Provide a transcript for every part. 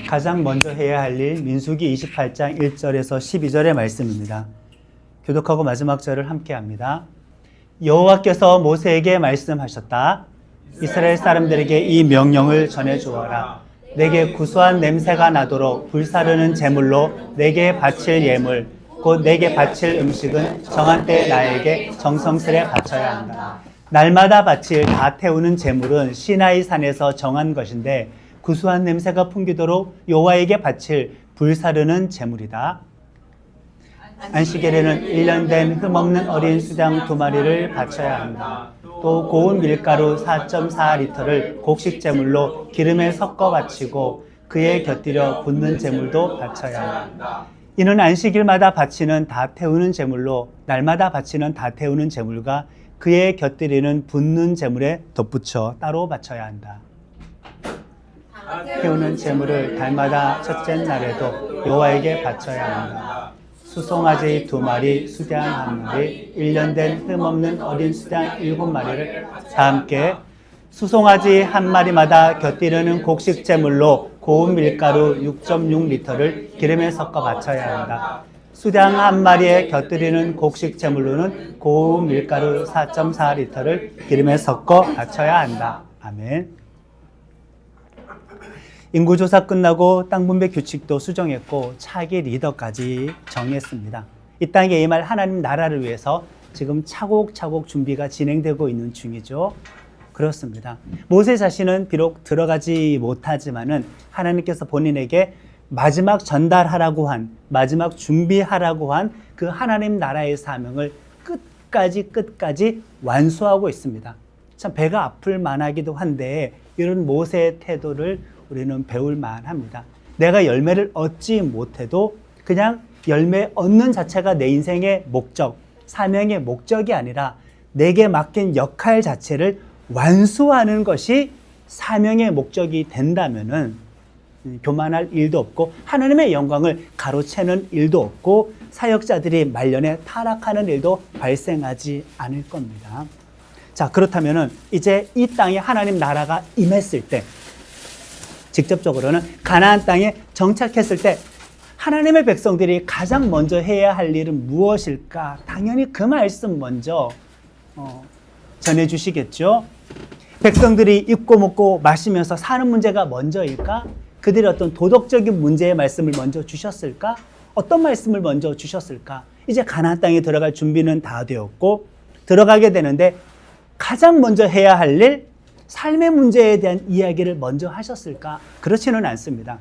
가장 먼저 해야 할 일 민수기 28장 1절에서 12절의 말씀입니다. 교독하고 마지막 절을 함께 합니다. 여호와께서 모세에게 말씀하셨다. 이스라엘 사람들에게 이 명령을 전해 주어라. 내게 구수한 냄새가 나도록 불사르는 제물로 내게 바칠 예물 곧 내게 바칠 음식은 정한 때 나에게 정성스레 바쳐야 한다. 날마다 바칠 다 태우는 제물은 시나이 산에서 정한 것인데 구수한 냄새가 풍기도록 여호와에게 바칠 불사르는 제물이다. 안식일에는 1년 된 흠없는 어린 수장 2마리를 바쳐야 한다. 또 고운 밀가루 4.4리터를 곡식 제물로 기름에 섞어 바치고 그에 곁들여 붓는 제물도 바쳐야 한다. 이는 안식일마다 바치는 다 태우는 제물로 날마다 바치는 다 태우는 제물과 그에 곁들이는 붓는 제물에 덧붙여 따로 바쳐야 한다. 태우는 제물을 달마다 첫째 날에도 여호와에게 바쳐야 한다. 수송아지 2마리, 수장 1마리, 1년 된 흠없는 어린 수장 7마리를 다 함께 수송아지 1마리마다 곁들이는 곡식 제물로 고운 밀가루 6.6리터를 기름에 섞어 바쳐야 한다. 수장 1마리에 곁들이는 곡식 제물로는 고운 밀가루 4.4리터를 기름에 섞어 바쳐야 한다. 아멘. 인구조사 끝나고 땅 분배 규칙도 수정했고 차기 리더까지 정했습니다. 이 땅에 임할 하나님 나라를 위해서 지금 차곡차곡 준비가 진행되고 있는 중이죠. 그렇습니다. 모세 자신은 비록 들어가지 못하지만은 하나님께서 본인에게 마지막 전달하라고 한, 마지막 준비하라고 한 그 하나님 나라의 사명을 끝까지 완수하고 있습니다. 참 배가 아플 만하기도 한데 이런 모세의 태도를 우리는 배울 만합니다. 내가 열매를 얻지 못해도 그냥 열매 얻는 자체가 내 인생의 목적, 사명의 목적이 아니라 내게 맡긴 역할 자체를 완수하는 것이 사명의 목적이 된다면은 교만할 일도 없고 하나님의 영광을 가로채는 일도 없고 사역자들이 말년에 타락하는 일도 발생하지 않을 겁니다. 자, 그렇다면은 이제 이 땅에 하나님 나라가 임했을 때 직접적으로는 가나안 땅에 정착했을 때 하나님의 백성들이 가장 먼저 해야 할 일은 무엇일까? 당연히 그 말씀 먼저 전해주시겠죠. 백성들이 입고 먹고 마시면서 사는 문제가 먼저일까? 그들이 어떤 도덕적인 문제의 말씀을 먼저 주셨을까? 어떤 말씀을 먼저 주셨을까? 이제 가나안 땅에 들어갈 준비는 다 되었고 들어가게 되는데 가장 먼저 해야 할 일, 삶의 문제에 대한 이야기를 먼저 하셨을까? 그렇지는 않습니다.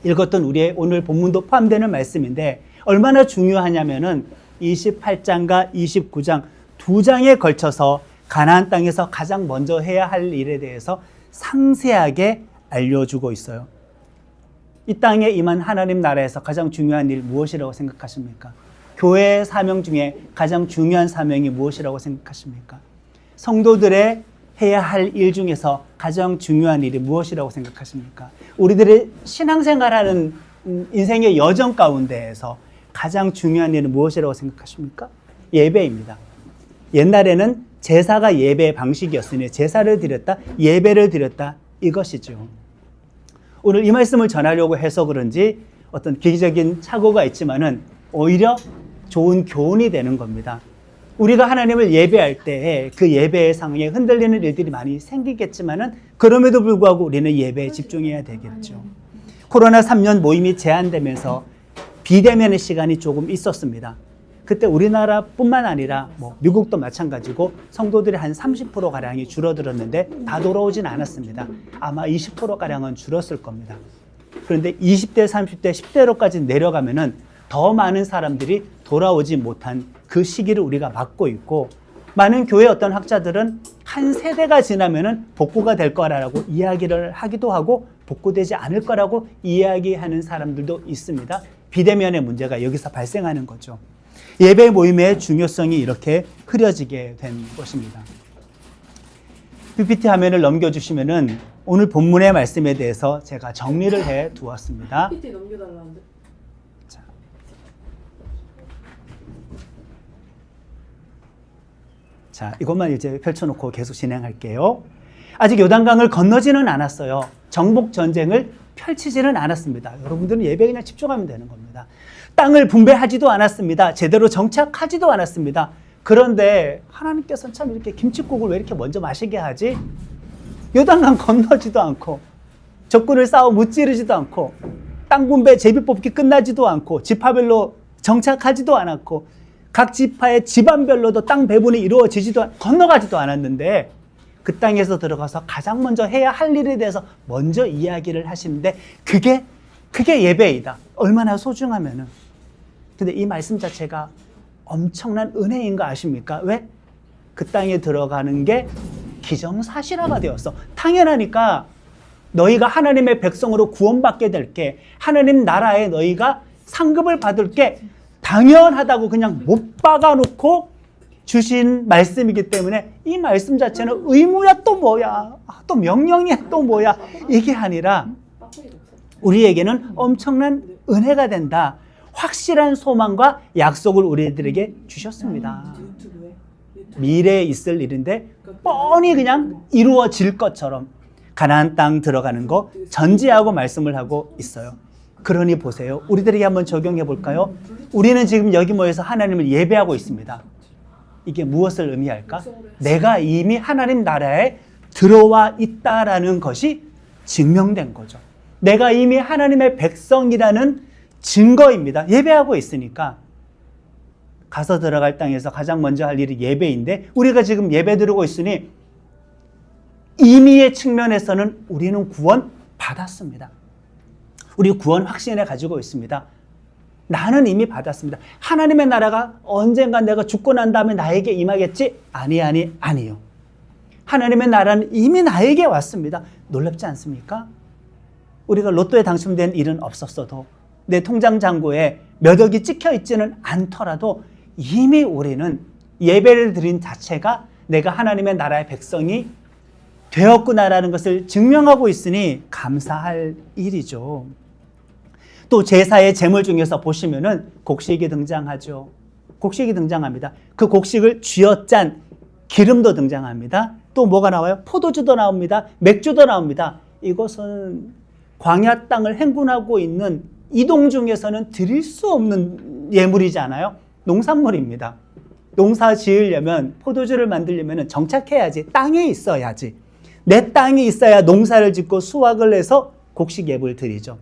읽었던 우리의 오늘 본문도 포함되는 말씀인데 얼마나 중요하냐면은 28장과 29장 2장에 걸쳐서 가나안 땅에서 가장 먼저 해야 할 일에 대해서 상세하게 알려주고 있어요. 이 땅에 임한 하나님 나라에서 가장 중요한 일 무엇이라고 생각하십니까? 교회의 사명 중에 가장 중요한 사명이 무엇이라고 생각하십니까? 성도들의 해야 할 일 중에서 가장 중요한 일이 무엇이라고 생각하십니까? 우리들의 신앙생활하는 인생의 여정 가운데에서 가장 중요한 일은 무엇이라고 생각하십니까? 예배입니다. 옛날에는 제사가 예배의 방식이었으니 제사를 드렸다, 예배를 드렸다 이것이죠. 오늘 이 말씀을 전하려고 해서 그런지 어떤 기기적인 착오가 있지만은 오히려 좋은 교훈이 되는 겁니다. 우리가 하나님을 예배할 때 그 예배의 상황에 흔들리는 일들이 많이 생기겠지만은 그럼에도 불구하고 우리는 예배에 집중해야 되겠죠. 코로나 3년 모임이 제한되면서 비대면의 시간이 조금 있었습니다. 그때 우리나라뿐만 아니라 미국도 마찬가지고 성도들이 한 30%가량이 줄어들었는데 다 돌아오진 않았습니다. 아마 20%가량은 줄었을 겁니다. 그런데 20대, 30대, 10대로까지 내려가면은 더 많은 사람들이 돌아오지 못한 그 시기를 우리가 맞고 있고 많은 교회 어떤 학자들은 한 세대가 지나면은 복구가 될 거라고 이야기를 하기도 하고 복구되지 않을 거라고 이야기하는 사람들도 있습니다. 비대면의 문제가 여기서 발생하는 거죠. 예배 모임의 중요성이 이렇게 흐려지게 된 것입니다. PPT 화면을 넘겨주시면은 오늘 본문의 말씀에 대해서 제가 정리를 해 두었습니다. PPT 넘겨달라는데. 자, 이것만 이제 펼쳐놓고 계속 진행할게요. 아직 요단강을 건너지는 않았어요. 정복 전쟁을 펼치지는 않았습니다. 여러분들은 예배에 그냥 집중하면 되는 겁니다. 땅을 분배하지도 않았습니다. 제대로 정착하지도 않았습니다. 그런데 하나님께서는 참 이렇게 김칫국을 왜 이렇게 먼저 마시게 하지? 요단강 건너지도 않고 적군을 싸워 무찌르지도 않고 땅 분배 제비 뽑기 끝나지도 않고 지파별로 정착하지도 않았고 각 지파의 집안별로도 땅 배분이 이루어지지도 건너가지도 않았는데 그 땅에서 들어가서 가장 먼저 해야 할 일에 대해서 먼저 이야기를 하시는데 그게 예배이다. 얼마나 소중하면은. 근데 이 말씀 자체가 엄청난 은혜인 거 아십니까? 왜? 그 땅에 들어가는 게 기정사실화가 되었어. 당연하니까 너희가 하나님의 백성으로 구원받게 될 게, 하나님 나라에 너희가 상급을 받을 게 당연하다고 그냥 못 박아놓고 주신 말씀이기 때문에 이 말씀 자체는 의무야 또 뭐야, 또 명령이야 또 뭐야, 이게 아니라 우리에게는 엄청난 은혜가 된다. 확실한 소망과 약속을 우리들에게 주셨습니다. 미래에 있을 일인데 뻔히 그냥 이루어질 것처럼 가나안 땅 들어가는 거 전제하고 말씀을 하고 있어요. 그러니 보세요. 우리들에게 한번 적용해 볼까요? 우리는 지금 여기 모여서 하나님을 예배하고 있습니다. 이게 무엇을 의미할까? 내가 이미 하나님 나라에 들어와 있다라는 것이 증명된 거죠. 내가 이미 하나님의 백성이라는 증거입니다. 예배하고 있으니까. 가서 들어갈 땅에서 가장 먼저 할 일이 예배인데 우리가 지금 예배 드리고 있으니 임의의 측면에서는 우리는 구원 받았습니다. 우리 구원 확신해 가지고 있습니다. 나는 이미 받았습니다. 하나님의 나라가 언젠가 내가 죽고 난 다음에 나에게 임하겠지? 아니요. 하나님의 나라는 이미 나에게 왔습니다. 놀랍지 않습니까? 우리가 로또에 당첨된 일은 없었어도 내 통장 잔고에 몇 억이 찍혀 있지는 않더라도 이미 우리는 예배를 드린 자체가 내가 하나님의 나라의 백성이 되었구나라는 것을 증명하고 있으니 감사할 일이죠. 또 제사의 제물 중에서 보시면은 곡식이 등장하죠. 곡식이 등장합니다. 그 곡식을 쥐어짠 기름도 등장합니다. 또 뭐가 나와요? 포도주도 나옵니다. 맥주도 나옵니다. 이것은 광야 땅을 행군하고 있는 이동 중에서는 드릴 수 없는 예물이잖아요. 농산물입니다. 농사 지으려면, 포도주를 만들려면 정착해야지, 땅에 있어야지. 내 땅에 있어야 농사를 짓고 수확을 해서 곡식 예물을 드리죠.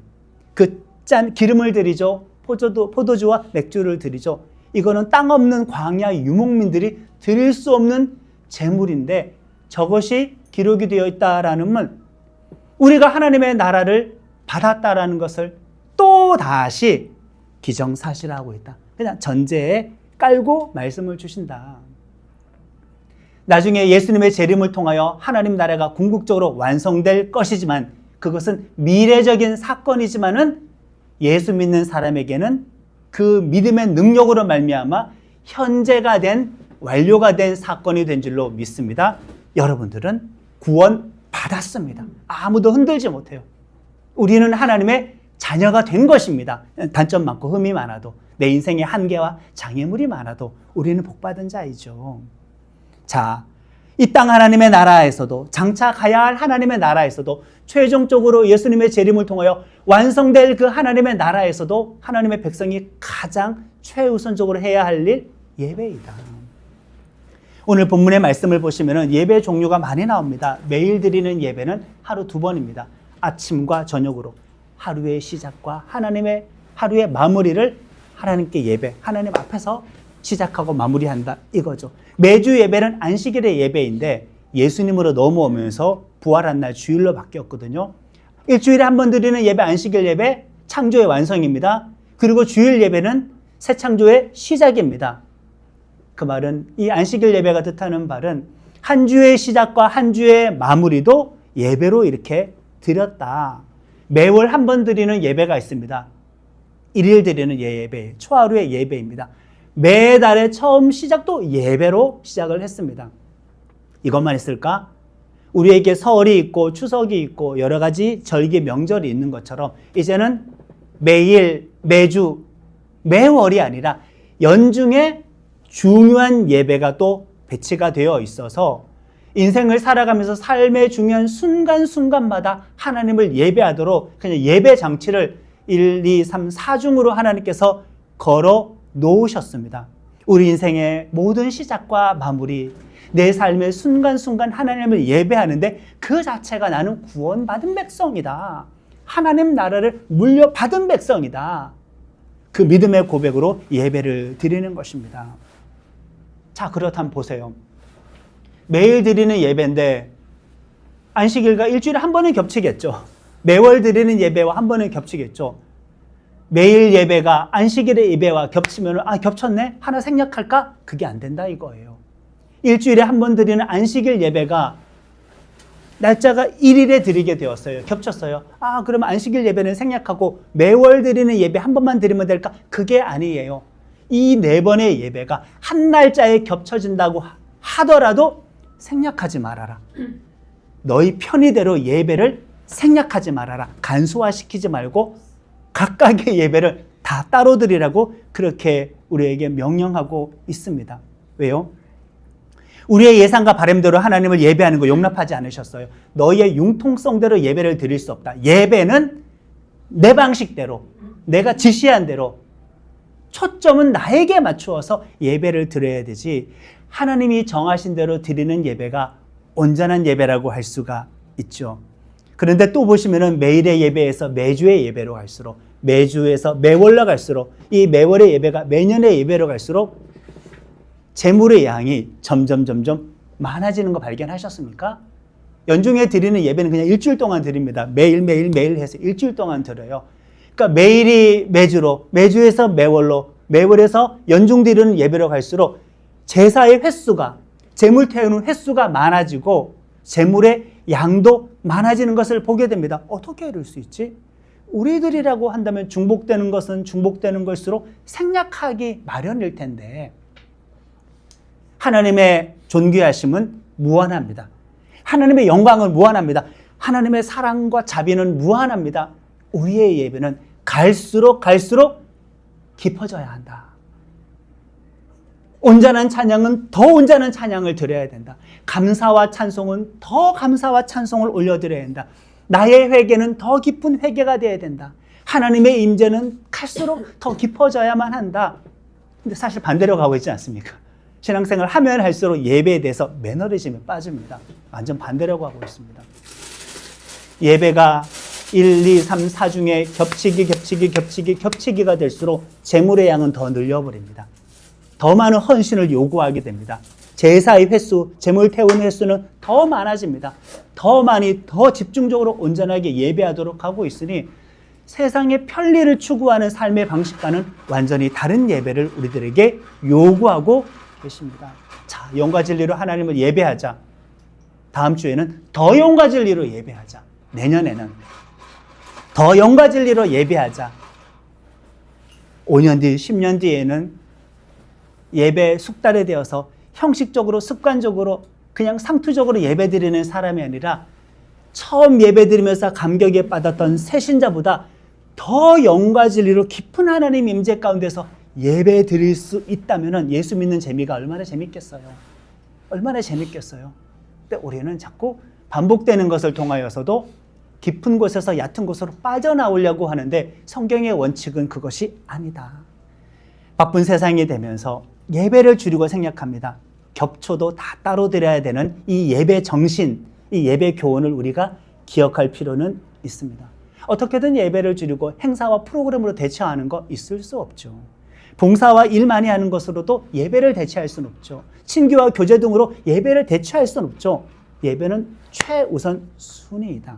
그 짠 기름을 드리죠. 포도주와 맥주를 드리죠. 이거는 땅 없는 광야 유목민들이 드릴 수 없는 제물인데 저것이 기록이 되어 있다라는 건 우리가 하나님의 나라를 받았다라는 것을 또 다시 기정사실화하고 있다. 그냥 전제에 깔고 말씀을 주신다. 나중에 예수님의 재림을 통하여 하나님 나라가 궁극적으로 완성될 것이지만 그것은 미래적인 사건이지만은 예수 믿는 사람에게는 그 믿음의 능력으로 말미암아 현재가 된, 완료가 된 사건이 된 줄로 믿습니다. 여러분들은 구원 받았습니다. 아무도 흔들지 못해요. 우리는 하나님의 자녀가 된 것입니다. 단점 많고 흠이 많아도, 내 인생의 한계와 장애물이 많아도 우리는 복받은 자이죠. 자, 이 땅 하나님의 나라에서도, 장착해야 할 하나님의 나라에서도, 최종적으로 예수님의 재림을 통하여 완성될 그 하나님의 나라에서도 하나님의 백성이 가장 최우선적으로 해야 할 일, 예배이다. 오늘 본문의 말씀을 보시면 예배 종류가 많이 나옵니다. 매일 드리는 예배는 하루 2번입니다. 아침과 저녁으로 하루의 시작과 하나님의 하루의 마무리를 하나님께 예배, 하나님 앞에서 시작하고 마무리한다, 이거죠. 매주 예배는 안식일의 예배인데 예수님으로 넘어오면서 부활한 날 주일로 바뀌었거든요. 일주일에 한 번 드리는 예배, 안식일 예배, 창조의 완성입니다. 그리고 주일 예배는 새 창조의 시작입니다. 그 말은, 이 안식일 예배가 뜻하는 말은 한 주의 시작과 한 주의 마무리도 예배로 이렇게 드렸다. 매월 한 번 드리는 예배가 있습니다. 1일 드리는 예배, 초하루의 예배입니다. 매달의 처음 시작도 예배로 시작을 했습니다. 이것만 있을까? 우리에게 설이 있고 추석이 있고 여러 가지 절기 명절이 있는 것처럼 이제는 매일, 매주, 매월이 아니라 연중에 중요한 예배가 또 배치가 되어 있어서 인생을 살아가면서 삶의 중요한 순간순간마다 하나님을 예배하도록 그냥 예배 장치를 1, 2, 3, 4중으로 하나님께서 걸어 놓으셨습니다. 우리 인생의 모든 시작과 마무리, 내 삶의 순간순간 하나님을 예배하는데 그 자체가 나는 구원받은 백성이다. 하나님 나라를 물려받은 백성이다. 그 믿음의 고백으로 예배를 드리는 것입니다. 자, 그렇다면 보세요. 매일 드리는 예배인데 안식일과 일주일에 한 번은 겹치겠죠. 매월 드리는 예배와 한 번은 겹치겠죠. 매일 예배가 안식일의 예배와 겹치면 겹쳤네? 하나 생략할까? 그게 안 된다 이거예요. 일주일에 한 번 드리는 안식일 예배가 날짜가 1일에 드리게 되었어요. 겹쳤어요. 그러면 안식일 예배는 생략하고 매월 드리는 예배 한 번만 드리면 될까? 그게 아니에요. 이 4번의 예배가 한 날짜에 겹쳐진다고 하더라도 생략하지 말아라. 너희 편의대로 예배를 생략하지 말아라. 간소화시키지 말고 각각의 예배를 다 따로 드리라고 그렇게 우리에게 명령하고 있습니다. 왜요? 우리의 예상과 바람대로 하나님을 예배하는 거 용납하지 않으셨어요. 너희의 융통성대로 예배를 드릴 수 없다. 예배는 내 방식대로, 내가 지시한 대로 초점은 나에게 맞추어서 예배를 드려야 되지, 하나님이 정하신 대로 드리는 예배가 온전한 예배라고 할 수가 있죠. 그런데 또 보시면은 매일의 예배에서 매주의 예배로 갈수록, 매주에서 매월로 갈수록, 이 매월의 예배가 매년의 예배로 갈수록 재물의 양이 점점 많아지는 거 발견하셨습니까? 연중에 드리는 예배는 그냥 일주일 동안 드립니다. 매일 해서 일주일 동안 드려요. 그러니까 매일이 매주로, 매주에서 매월로, 매월에서 연중 드리는 예배로 갈수록 제사의 횟수가, 재물 태우는 횟수가 많아지고 재물의 양도 많아지는 것을 보게 됩니다. 어떻게 이럴 수 있지? 우리들이라고 한다면 중복되는 것은 중복되는 것일수록 생략하기 마련일 텐데, 하나님의 존귀하심은 무한합니다. 하나님의 영광은 무한합니다. 하나님의 사랑과 자비는 무한합니다. 우리의 예배는 갈수록 깊어져야 한다. 온전한 찬양은 더 온전한 찬양을 드려야 된다. 감사와 찬송은 더 감사와 찬송을 올려드려야 된다. 나의 회개는 더 깊은 회개가 되어야 된다. 하나님의 임재는 갈수록 더 깊어져야만 한다. 근데 사실 반대로 가고 있지 않습니까? 신앙생활 하면 할수록 예배에 대해서 매너리즘에 빠집니다. 완전 반대로 가고 있습니다. 예배가 1, 2, 3, 4 중에 겹치기가 될수록 재물의 양은 더 늘려버립니다. 더 많은 헌신을 요구하게 됩니다. 제사의 횟수, 재물 태우는 횟수는 더 많아집니다. 더 많이, 더 집중적으로 온전하게 예배하도록 하고 있으니 세상의 편리를 추구하는 삶의 방식과는 완전히 다른 예배를 우리들에게 요구하고 계십니다. 자, 영과 진리로 하나님을 예배하자. 다음 주에는 더 영과 진리로 예배하자. 내년에는 더 영과 진리로 예배하자. 5년 뒤, 10년 뒤에는 예배 숙달에 되어서 형식적으로, 습관적으로, 그냥 상투적으로 예배드리는 사람이 아니라 처음 예배드리면서 감격에 빠졌던 새신자보다 더 영과 진리로 깊은 하나님 임재 가운데서 예배 드릴 수 있다면 예수 믿는 재미가 얼마나 재밌겠어요. 얼마나 재밌겠어요. 근데 우리는 자꾸 반복되는 것을 통하여서도 깊은 곳에서 얕은 곳으로 빠져나오려고 하는데 성경의 원칙은 그것이 아니다. 바쁜 세상이 되면서 예배를 줄이고 생략합니다. 겹쳐도 다 따로 드려야 되는 이 예배 정신, 이 예배 교훈을 우리가 기억할 필요는 있습니다. 어떻게든 예배를 줄이고 행사와 프로그램으로 대체하는 거 있을 수 없죠. 봉사와 일 많이 하는 것으로도 예배를 대체할 수는 없죠. 친교와 교제 등으로 예배를 대체할 수는 없죠. 예배는 최우선 순위이다.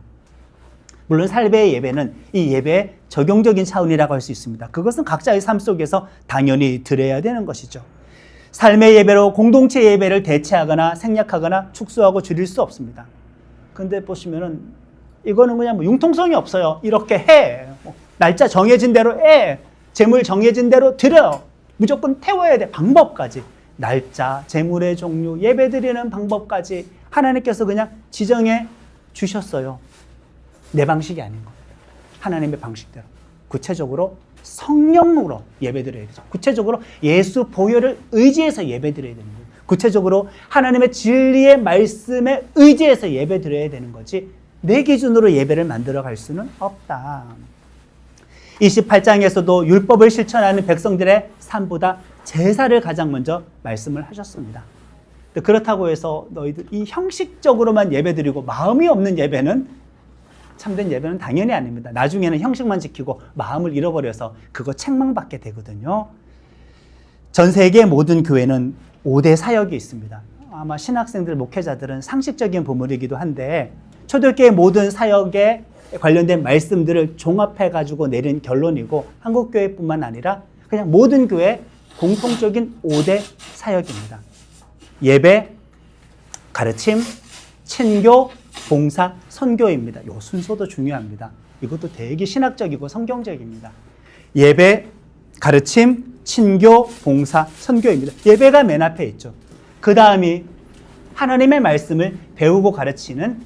물론 삶의 예배는 이 예배의 적용적인 차원이라고 할 수 있습니다. 그것은 각자의 삶 속에서 당연히 드려야 되는 것이죠. 삶의 예배로 공동체 예배를 대체하거나 생략하거나 축소하고 줄일 수 없습니다. 근데 보시면은 이거는 그냥 융통성이 없어요. 이렇게 해. 날짜 정해진 대로 해. 재물 정해진 대로 드려. 무조건 태워야 돼. 방법까지. 날짜, 재물의 종류, 예배 드리는 방법까지 하나님께서 그냥 지정해 주셨어요. 내 방식이 아닌 겁니다. 하나님의 방식대로. 구체적으로 성령으로 예배 드려야 되죠. 구체적으로 예수 보혈을 의지해서 예배 드려야 되는 거예요. 구체적으로 하나님의 진리의 말씀에 의지해서 예배 드려야 되는 거지 내 기준으로 예배를 만들어 갈 수는 없다. 28장에서도 율법을 실천하는 백성들의 삶보다 제사를 가장 먼저 말씀을 하셨습니다. 그렇다고 해서 너희들 이 형식적으로만 예배 드리고 마음이 없는 예배는 참된 예배는 당연히 아닙니다. 나중에는 형식만 지키고 마음을 잃어버려서 그거 책망받게 되거든요. 전 세계 모든 교회는 5대 사역이 있습니다. 아마 신학생들, 목회자들은 상식적인 부분이기도 한데 초대교회 모든 사역에 관련된 말씀들을 종합해가지고 내린 결론이고 한국교회뿐만 아니라 그냥 모든 교회 공통적인 5대 사역입니다. 예배, 가르침, 친교, 봉사, 선교입니다. 이 순서도 중요합니다. 이것도 되게 신학적이고 성경적입니다. 예배, 가르침, 친교, 봉사, 선교입니다. 예배가 맨 앞에 있죠. 그 다음이 하나님의 말씀을 배우고 가르치는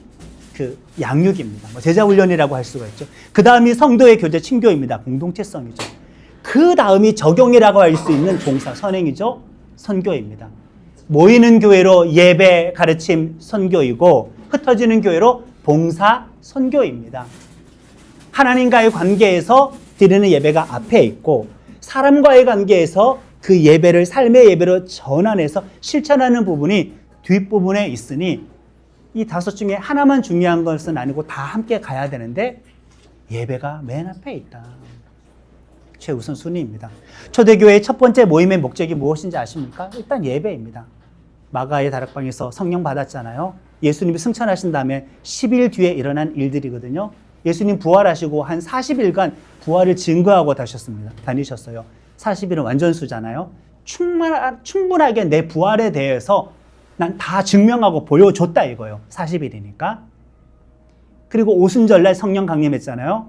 그 양육입니다. 제자훈련이라고 할 수가 있죠. 그 다음이 성도의 교제, 친교입니다. 공동체성이죠. 그 다음이 적용이라고 할 수 있는 봉사, 선행이죠. 선교입니다. 모이는 교회로 예배, 가르침, 선교이고 흩어지는 교회로 봉사, 선교입니다. 하나님과의 관계에서 드리는 예배가 앞에 있고 사람과의 관계에서 그 예배를 삶의 예배로 전환해서 실천하는 부분이 뒷부분에 있으니 이 5 중에 하나만 중요한 것은 아니고 다 함께 가야 되는데 예배가 맨 앞에 있다. 최우선 순위입니다. 초대교회의 첫 번째 모임의 목적이 무엇인지 아십니까? 일단 예배입니다. 마가의 다락방에서 성령 받았잖아요. 예수님이 승천하신 다음에 10일 뒤에 일어난 일들이거든요. 예수님 부활하시고 한 40일간 부활을 증거하고 다니셨어요. 40일은 완전수잖아요. 충분하게 내 부활에 대해서 난 다 증명하고 보여줬다 이거예요. 40일이니까. 그리고 오순절날 성령 강림했잖아요.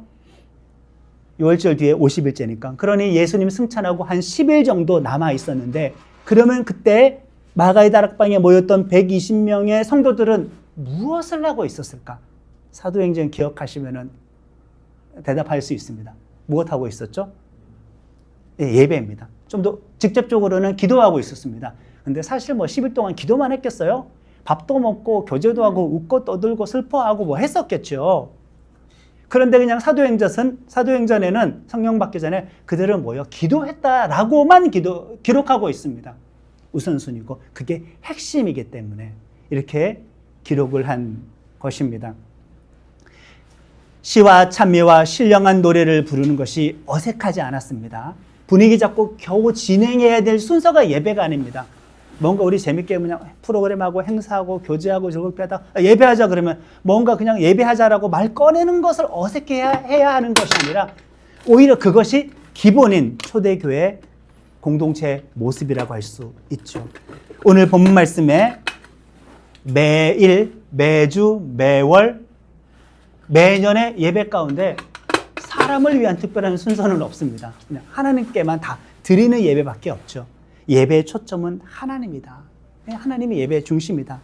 6월절 뒤에 50일째니까. 그러니 예수님 승천하고 한 10일 정도 남아 있었는데 그러면 그때 마가의 다락방에 모였던 120명의 성도들은 무엇을 하고 있었을까? 사도행전 기억하시면 대답할 수 있습니다. 무엇 하고 있었죠? 예배입니다. 좀 더 직접적으로는 기도하고 있었습니다. 근데 사실 10일 동안 기도만 했겠어요? 밥도 먹고 교제도 하고 웃고 떠들고 슬퍼하고 뭐 했었겠죠. 그런데 그냥 사도행전에는 성령 받기 전에 그들은 뭐요? 기도했다라고만 기록하고 있습니다. 우선순위고 그게 핵심이기 때문에 이렇게 기록을 한 것입니다. 시와 찬미와 신령한 노래를 부르는 것이 어색하지 않았습니다. 분위기 잡고 겨우 진행해야 될 순서가 예배가 아닙니다. 뭔가 우리 재밌게 그냥 프로그램하고 행사하고 교제하고 즐겁게 하다 예배하자 그러면 뭔가 그냥 예배하자라고 말 꺼내는 것을 어색해야 하는 것이 아니라 오히려 그것이 기본인 초대교회 공동체의 모습이라고 할 수 있죠. 오늘 본문 말씀에 매일, 매주, 매월, 매년의 예배 가운데 사람을 위한 특별한 순서는 없습니다. 그냥 하나님께만 다 드리는 예배밖에 없죠. 예배의 초점은 하나님이다. 하나님이 예배의 중심이다.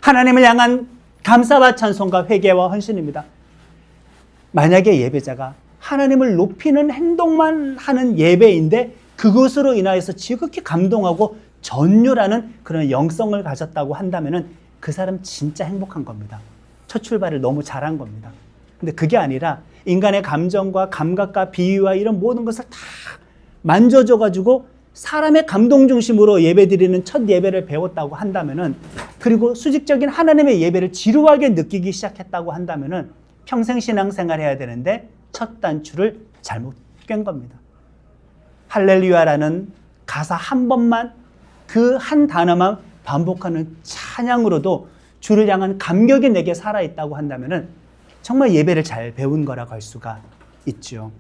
하나님을 향한 감사와 찬송과 회개와 헌신입니다. 만약에 예배자가 하나님을 높이는 행동만 하는 예배인데 그것으로 인하여서 지극히 감동하고 전율하는 그런 영성을 가졌다고 한다면 그 사람 진짜 행복한 겁니다. 첫 출발을 너무 잘한 겁니다. 근데 그게 아니라 인간의 감정과 감각과 비유와 이런 모든 것을 다 만져줘가지고 사람의 감동 중심으로 예배드리는 첫 예배를 배웠다고 한다면은 그리고 수직적인 하나님의 예배를 지루하게 느끼기 시작했다고 한다면은 평생 신앙생활 해야 되는데 첫 단추를 잘못 깬 겁니다. 할렐루야라는 가사 한 번만 그 한 단어만 반복하는 찬양으로도 주를 향한 감격이 내게 살아있다고 한다면은 정말 예배를 잘 배운 거라고 할 수가 있죠.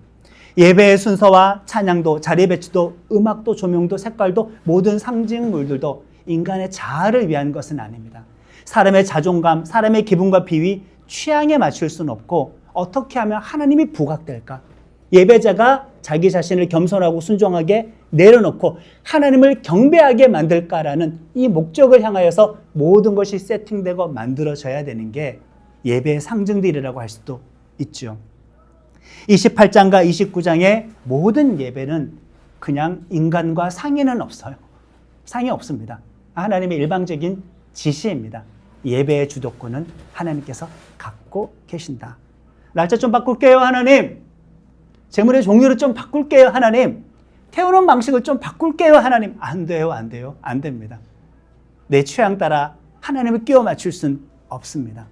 예배의 순서와 찬양도, 자리 배치도, 음악도, 조명도, 색깔도 모든 상징물들도 인간의 자아를 위한 것은 아닙니다. 사람의 자존감, 사람의 기분과 비위, 취향에 맞출 수는 없고 어떻게 하면 하나님이 부각될까? 예배자가 자기 자신을 겸손하고 순종하게 내려놓고 하나님을 경배하게 만들까라는 이 목적을 향하여서 모든 것이 세팅되고 만들어져야 되는 게 예배의 상징들이라고 할 수도 있죠. 28장과 29장의 모든 예배는 그냥 인간과 상의는 없어요. 상의 없습니다. 하나님의 일방적인 지시입니다. 예배의 주도권은 하나님께서 갖고 계신다. 날짜 좀 바꿀게요, 하나님. 재물의 종류를 좀 바꿀게요, 하나님. 태우는 방식을 좀 바꿀게요, 하나님. 안 돼요, 안 돼요. 안 됩니다. 내 취향 따라 하나님을 끼워 맞출 수는 없습니다.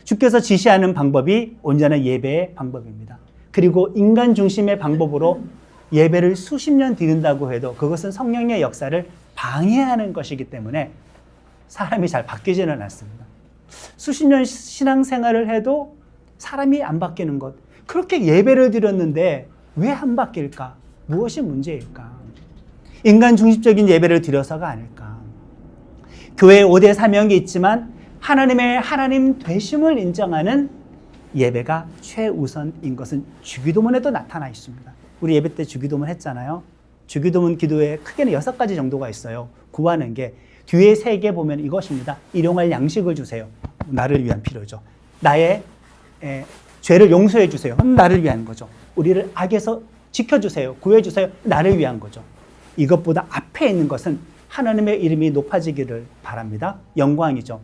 주께서 지시하는 방법이 온전한 예배의 방법입니다. 그리고 인간 중심의 방법으로 예배를 수십 년 드린다고 해도 그것은 성령의 역사를 방해하는 것이기 때문에 사람이 잘 바뀌지는 않습니다. 수십 년 신앙생활을 해도 사람이 안 바뀌는 것. 그렇게 예배를 드렸는데 왜 안 바뀔까? 무엇이 문제일까? 인간 중심적인 예배를 드려서가 아닐까? 교회에 5대 사명이 있지만 하나님의 하나님 되심을 인정하는 예배가 최우선인 것은 주기도문에도 나타나 있습니다. 우리 예배 때 주기도문 했잖아요. 주기도문 기도에 크게는 6가지 정도가 있어요. 구하는 게 뒤에 3개 보면 이것입니다. 일용할 양식을 주세요. 나를 위한 필요죠. 나의 죄를 용서해 주세요. 나를 위한 거죠. 우리를 악에서 지켜주세요. 구해주세요. 나를 위한 거죠. 이것보다 앞에 있는 것은 하나님의 이름이 높아지기를 바랍니다. 영광이죠.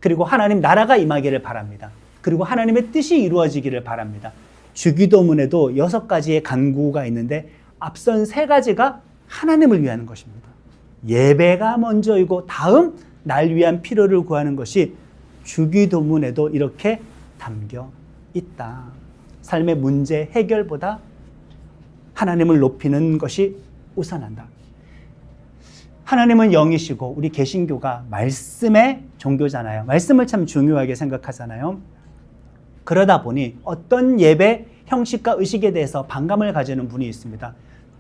그리고 하나님 나라가 임하기를 바랍니다. 그리고 하나님의 뜻이 이루어지기를 바랍니다. 주기도문에도 6가지의 간구가 있는데 앞선 3가지가 하나님을 위한 것입니다. 예배가 먼저이고 다음 날 위한 필요를 구하는 것이 주기도문에도 이렇게 담겨 있다. 삶의 문제 해결보다 하나님을 높이는 것이 우선한다. 하나님은 영이시고 우리 개신교가 말씀의 종교잖아요. 말씀을 참 중요하게 생각하잖아요. 그러다 보니 어떤 예배 형식과 의식에 대해서 반감을 가지는 분이 있습니다.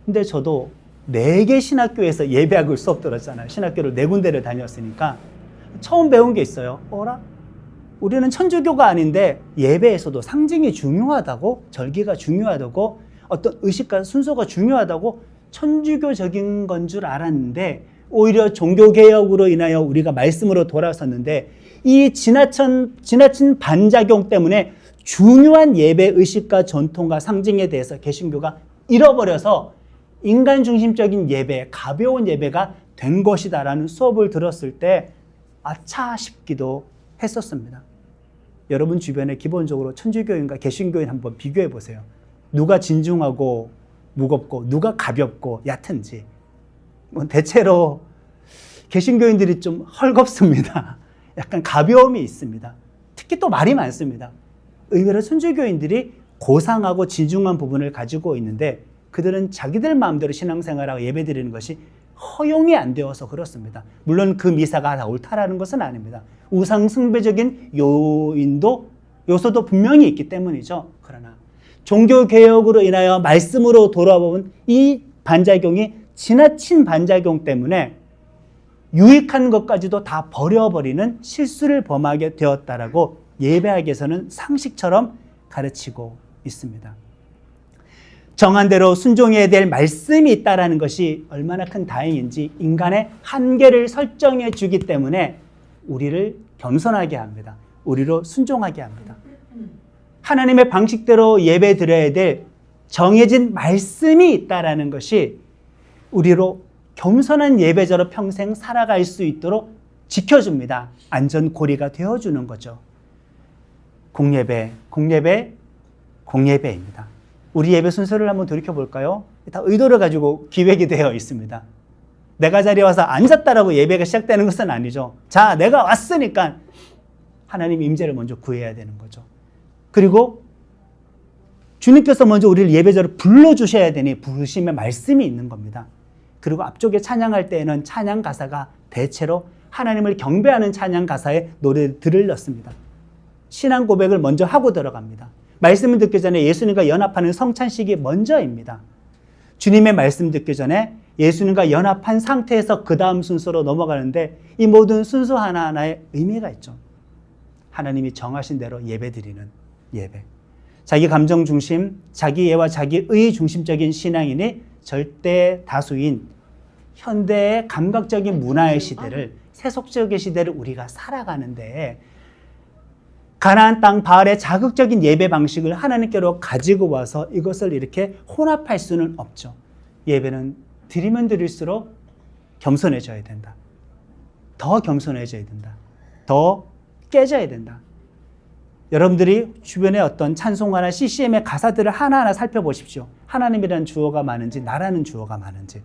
근데 저도 4개 신학교에서 예배학을 수업 들었잖아요. 신학교를 4군데를 다녔으니까 처음 배운 게 있어요. 어라? 우리는 천주교가 아닌데 예배에서도 상징이 중요하다고, 절기가 중요하다고, 어떤 의식과 순서가 중요하다고 천주교적인 건 줄 알았는데 오히려 종교개혁으로 인하여 우리가 말씀으로 돌아섰는데 이 지나친 반작용 때문에 중요한 예배 의식과 전통과 상징에 대해서 개신교가 잃어버려서 인간 중심적인 예배, 가벼운 예배가 된 것이다라는 수업을 들었을 때 아차 싶기도 했었습니다. 여러분 주변에 기본적으로 천주교인과 개신교인 한번 비교해 보세요. 누가 진중하고 무겁고 누가 가볍고 얕은지. 대체로 개신교인들이 좀 헐겁습니다. 약간 가벼움이 있습니다. 특히 또 말이 많습니다. 의외로 천주교인들이 고상하고 진중한 부분을 가지고 있는데 그들은 자기들 마음대로 신앙생활하고 예배드리는 것이 허용이 안 되어서 그렇습니다. 물론 그 미사가 다 옳다라는 것은 아닙니다. 우상숭배적인 요소도 분명히 있기 때문이죠. 그러나 종교개혁으로 인하여 말씀으로 돌아온 이 반작용이 지나친 반작용 때문에 유익한 것까지도 다 버려버리는 실수를 범하게 되었다라고 예배학에서는 상식처럼 가르치고 있습니다. 정한 대로 순종해야 될 말씀이 있다는 것이 얼마나 큰 다행인지 인간의 한계를 설정해 주기 때문에 우리를 겸손하게 합니다. 우리로 순종하게 합니다. 하나님의 방식대로 예배 드려야 될 정해진 말씀이 있다는 것이 우리로 겸손한 예배자로 평생 살아갈 수 있도록 지켜줍니다. 안전고리가 되어주는 거죠. 공예배, 공예배입니다. 우리 예배 순서를 한번 돌이켜볼까요? 다 의도를 가지고 기획이 되어 있습니다. 내가 자리에 와서 앉았다라고 예배가 시작되는 것은 아니죠. 자, 내가 왔으니까 하나님 임재를 먼저 구해야 되는 거죠. 그리고 주님께서 먼저 우리를 예배자로 불러주셔야 되니 부르심의 말씀이 있는 겁니다. 그리고 앞쪽에 찬양할 때에는 찬양 가사가 대체로 하나님을 경배하는 찬양 가사에 노래들을 넣습니다. 신앙 고백을 먼저 하고 들어갑니다. 말씀을 듣기 전에 예수님과 연합하는 성찬식이 먼저입니다. 주님의 말씀 듣기 전에 예수님과 연합한 상태에서 그 다음 순서로 넘어가는데 이 모든 순서 하나하나에 의미가 있죠. 하나님이 정하신 대로 예배드리는 예배. 자기 감정 중심, 자기 예와 자기 의 중심적인 신앙인이 절대 다수인 현대의 감각적인 문화의 시대를, 세속적인 시대를 우리가 살아가는데 가나안 땅 바알의 자극적인 예배 방식을 하나님께로 가지고 와서 이것을 이렇게 혼합할 수는 없죠. 예배는 드리면 드릴수록 겸손해져야 된다. 더 겸손해져야 된다. 더 깨져야 된다. 여러분들이 주변에 어떤 찬송가나 CCM의 가사들을 하나하나 살펴보십시오. 하나님이라는 주어가 많은지 나라는 주어가 많은지,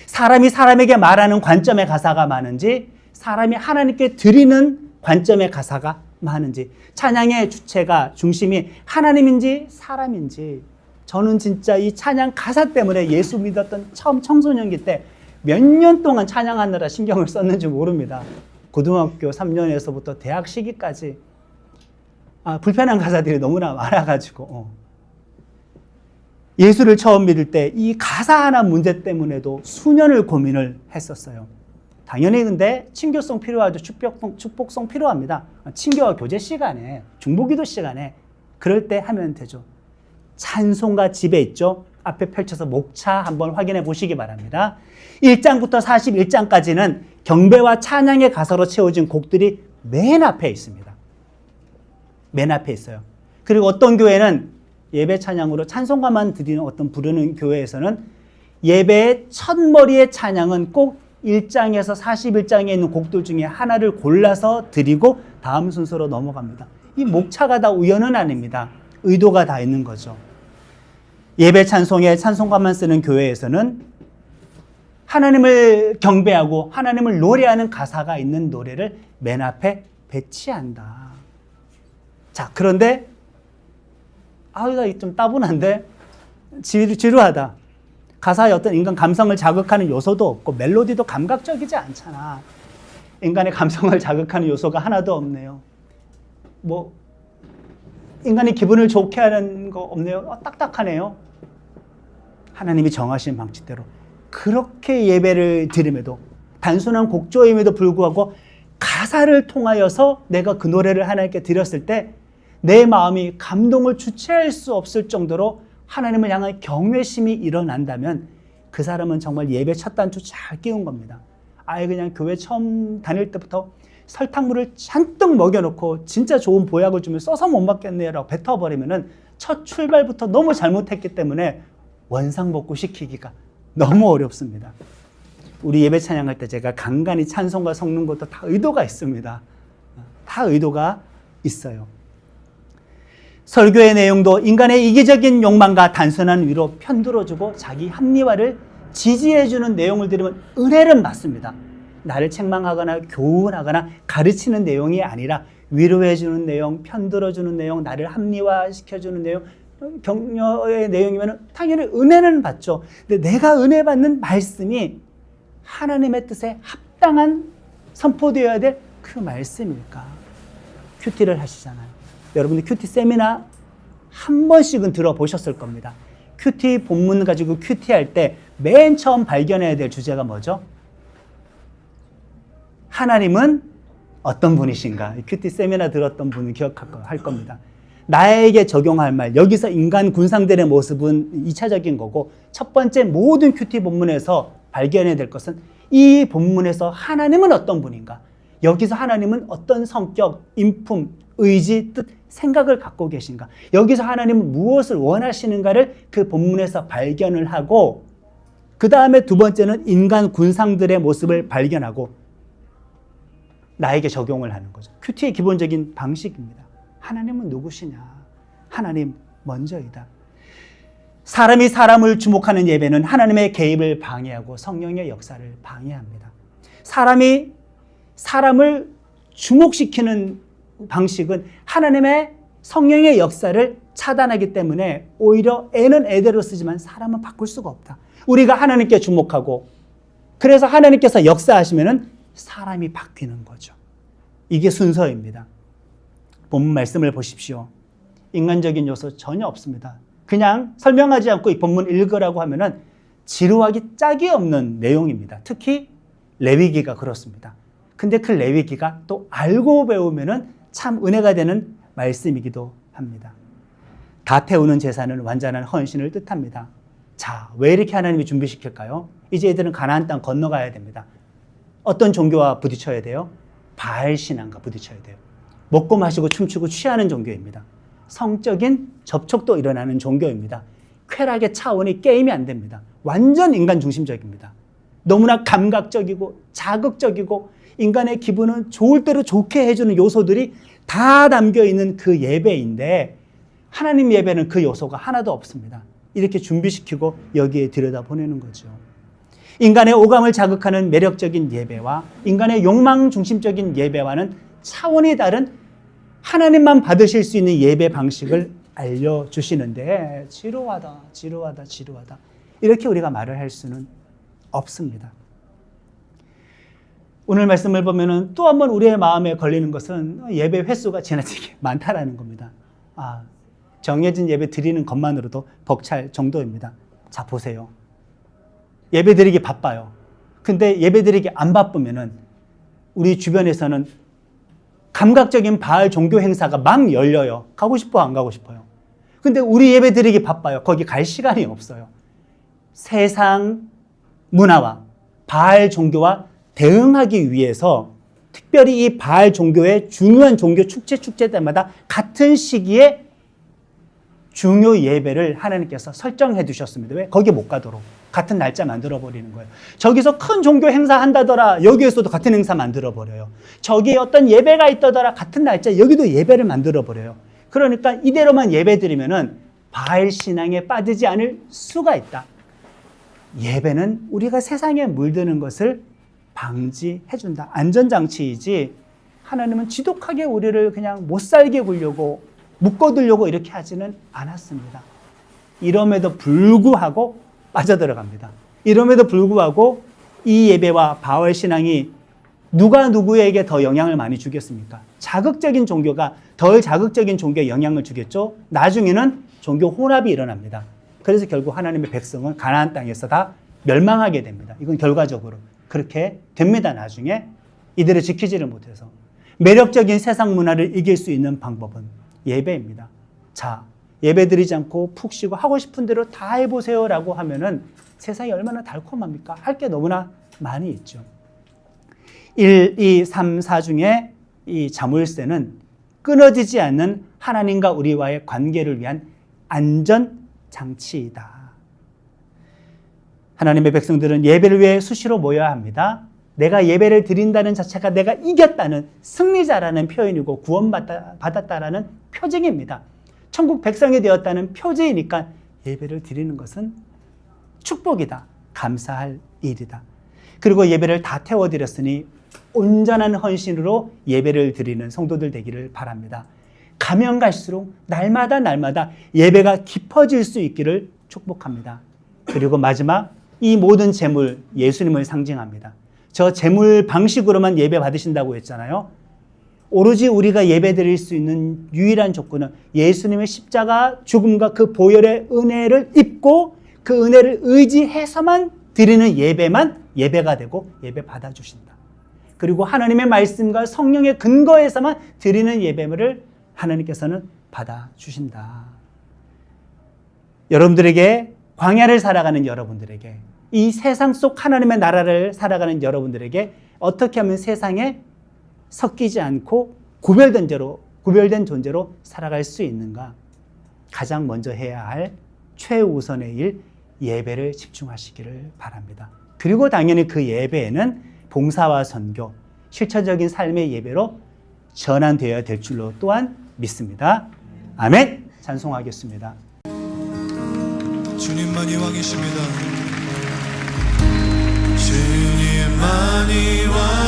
사람이 사람에게 말하는 관점의 가사가 많은지, 사람이 하나님께 드리는 관점의 가사가 많은지, 찬양의 주체가 중심이 하나님인지 사람인지. 저는 진짜 이 찬양 가사 때문에 예수 믿었던 처음 청소년기 때 몇 년 동안 찬양하느라 신경을 썼는지 모릅니다. 고등학교 3년에서부터 대학 시기까지 불편한 가사들이 너무나 많아가지고 예수를 처음 믿을 때 이 가사 하나 문제 때문에도 수년을 고민을 했었어요. 당연히 근데 친교성 필요하죠. 축복성 필요합니다. 친교와 교제 시간에, 중보기도 시간에 그럴 때 하면 되죠. 찬송가 집에 있죠. 앞에 펼쳐서 목차 한번 확인해 보시기 바랍니다. 1장부터 41장까지는 경배와 찬양의 가사로 채워진 곡들이 맨 앞에 있습니다. 맨 앞에 있어요. 그리고 어떤 교회는 예배 찬양으로 찬송가만 드리는 어떤 부르는 교회에서는 예배의 첫 머리의 찬양은 꼭 1장에서 41장에 있는 곡들 중에 하나를 골라서 드리고 다음 순서로 넘어갑니다. 이 목차가 다 우연은 아닙니다. 의도가 다 있는 거죠. 예배 찬송에 찬송가만 쓰는 교회에서는 하나님을 경배하고 하나님을 노래하는 가사가 있는 노래를 맨 앞에 배치한다. 자, 그런데 이거 좀 따분한데 지루하다. 가사에 어떤 인간 감성을 자극하는 요소도 없고 멜로디도 감각적이지 않잖아. 인간의 감성을 자극하는 요소가 하나도 없네요. 인간의 기분을 좋게 하는 거 없네요. 딱딱하네요. 하나님이 정하신 방식대로 그렇게 예배를 드림에도, 단순한 곡조임에도 불구하고 가사를 통하여서 내가 그 노래를 하나님께 드렸을 때 내 마음이 감동을 주체할 수 없을 정도로 하나님을 향한 경외심이 일어난다면 그 사람은 정말 예배 첫 단추 잘 끼운 겁니다. 아예 그냥 교회 처음 다닐 때부터 설탕물을 잔뜩 먹여놓고 진짜 좋은 보약을 주면 써서 못 먹겠네라고 뱉어버리면은 첫 출발부터 너무 잘못했기 때문에 원상복구 시키기가 너무 어렵습니다. 우리 예배 찬양할 때 제가 간간히 찬송가 섞는 것도 다 의도가 있습니다. 다 의도가 있어요. 설교의 내용도 인간의 이기적인 욕망과 단순한 위로 편들어주고 자기 합리화를 지지해주는 내용을 들으면 은혜는 맞습니다. 나를 책망하거나 교훈하거나 가르치는 내용이 아니라 위로해주는 내용, 편들어주는 내용, 나를 합리화시켜주는 내용, 격려의 내용이면 당연히 은혜는 받죠. 근데 내가 은혜 받는 말씀이 하나님의 뜻에 합당한 선포되어야 될 그 말씀일까? 큐티를 하시잖아요. 여러분들 큐티 세미나 한 번씩은 들어보셨을 겁니다. 큐티 본문 가지고 큐티할 때 맨 처음 발견해야 될 주제가 뭐죠? 하나님은 어떤 분이신가? 큐티 세미나 들었던 분은 기억할 겁니다. 나에게 적용할 말, 여기서 인간 군상들의 모습은 2차적인 거고, 첫 번째 모든 큐티 본문에서 발견해야 될 것은 이 본문에서 하나님은 어떤 분인가? 여기서 하나님은 어떤 성격, 인품, 의지, 뜻, 생각을 갖고 계신가? 여기서 하나님은 무엇을 원하시는가를 그 본문에서 발견을 하고, 그 다음에 두 번째는 인간 군상들의 모습을 발견하고 나에게 적용을 하는 거죠. 큐티의 기본적인 방식입니다. 하나님은 누구시냐? 하나님 먼저이다. 사람이 사람을 주목하는 예배는 하나님의 개입을 방해하고 성령의 역사를 방해합니다. 사람이 사람을 주목시키는 방식은 하나님의 성령의 역사를 차단하기 때문에 오히려 애는 애대로 쓰지만 사람은 바꿀 수가 없다. 우리가 하나님께 주목하고 그래서 하나님께서 역사하시면은 사람이 바뀌는 거죠. 이게 순서입니다. 본문 말씀을 보십시오. 인간적인 요소 전혀 없습니다. 그냥 설명하지 않고 이 본문 읽으라고 하면은 지루하기 짝이 없는 내용입니다. 특히 레위기가 그렇습니다. 근데 그 레위기가 또 알고 배우면은 참 은혜가 되는 말씀이기도 합니다. 다 태우는 제사는 완전한 헌신을 뜻합니다. 자, 왜 이렇게 하나님이 준비시킬까요? 이제 애들은 가나안 땅 건너가야 됩니다. 어떤 종교와 부딪혀야 돼요? 바알 신앙과 부딪혀야 돼요. 먹고 마시고 춤추고 취하는 종교입니다. 성적인 접촉도 일어나는 종교입니다. 쾌락의 차원이 게임이 안 됩니다. 완전 인간 중심적입니다. 너무나 감각적이고 자극적이고 인간의 기분은 좋을 대로 좋게 해주는 요소들이 다 담겨있는 그 예배인데 하나님 예배는 그 요소가 하나도 없습니다. 이렇게 준비시키고 여기에 들여다보내는 거죠. 인간의 오감을 자극하는 매력적인 예배와 인간의 욕망 중심적인 예배와는 차원이 다른 하나님만 받으실 수 있는 예배 방식을 알려주시는데 지루하다. 이렇게 우리가 말을 할 수는 없습니다. 오늘 말씀을 보면은 또 한 번 우리의 마음에 걸리는 것은 예배 횟수가 지나치게 많다라는 겁니다. 정해진 예배 드리는 것만으로도 벅찰 정도입니다. 자, 보세요. 예배 드리기 바빠요. 근데 예배 드리기 안 바쁘면은 우리 주변에서는 감각적인 바알 종교 행사가 막 열려요. 가고 싶어, 안 가고 싶어요? 근데 우리 예배 드리기 바빠요. 거기 갈 시간이 없어요. 세상 문화와 바알 종교와 대응하기 위해서 특별히 이 바알 종교의 중요한 종교 축제 때마다 같은 시기에 중요 예배를 하나님께서 설정해 두셨습니다. 왜? 거기 못 가도록. 같은 날짜 만들어 버리는 거예요. 저기서 큰 종교 행사 한다더라. 여기에서도 같은 행사 만들어 버려요. 저기에 어떤 예배가 있다더라. 같은 날짜 여기도 예배를 만들어 버려요. 그러니까 이대로만 예배 드리면은 바알 신앙에 빠지지 않을 수가 있다. 예배는 우리가 세상에 물드는 것을 방지해 준다. 안전장치이지 하나님은 지독하게 우리를 그냥 못 살게 굴려고 묶어두려고 이렇게 하지는 않았습니다. 이럼에도 불구하고 빠져들어갑니다. 이럼에도 불구하고 이 예배와 바알 신앙이 누가 누구에게 더 영향을 많이 주겠습니까? 자극적인 종교가 덜 자극적인 종교에 영향을 주겠죠. 나중에는 종교 혼합이 일어납니다. 그래서 결국 하나님의 백성은 가나안 땅에서 다 멸망하게 됩니다. 이건 결과적으로 그렇게 됩니다. 나중에 이들을 지키지를 못해서. 매력적인 세상 문화를 이길 수 있는 방법은 예배입니다. 자, 예배 드리지 않고 푹 쉬고 하고 싶은 대로 다 해보세요라고 하면은 세상이 얼마나 달콤합니까? 할 게 너무나 많이 있죠. 1, 2, 3, 4 중에 이 자물쇠는 끊어지지 않는 하나님과 우리와의 관계를 위한 안전장치이다. 하나님의 백성들은 예배를 위해 수시로 모여야 합니다. 내가 예배를 드린다는 자체가 내가 이겼다는 승리자라는 표현이고 구원받았다라는 표징입니다. 천국 백성이 되었다는 표지이니까 예배를 드리는 것은 축복이다. 감사할 일이다. 그리고 예배를 다 태워드렸으니 온전한 헌신으로 예배를 드리는 성도들 되기를 바랍니다. 가면 갈수록 날마다 예배가 깊어질 수 있기를 축복합니다. 그리고 마지막 이 모든 제물 예수님을 상징합니다. 저 제물 방식으로만 예배 받으신다고 했잖아요. 오로지 우리가 예배 드릴 수 있는 유일한 조건은 예수님의 십자가 죽음과 그 보혈의 은혜를 입고 그 은혜를 의지해서만 드리는 예배만 예배가 되고 예배 받아주신다. 그리고 하나님의 말씀과 성령의 근거에서만 드리는 예배를 하나님께서는 받아주신다. 여러분들에게 광야를 살아가는 여러분들에게 이 세상 속 하나님의 나라를 살아가는 여러분들에게 어떻게 하면 세상에 섞이지 않고 구별된 존재로 살아갈 수 있는가? 가장 먼저 해야 할 최우선의 일, 예배를 집중하시기를 바랍니다. 그리고 당연히 그 예배에는 봉사와 선교, 실천적인 삶의 예배로 전환되어야 될 줄로 또한 믿습니다. 아멘! 찬송하겠습니다. 주님만이 왕이십니다. 주님만이 왕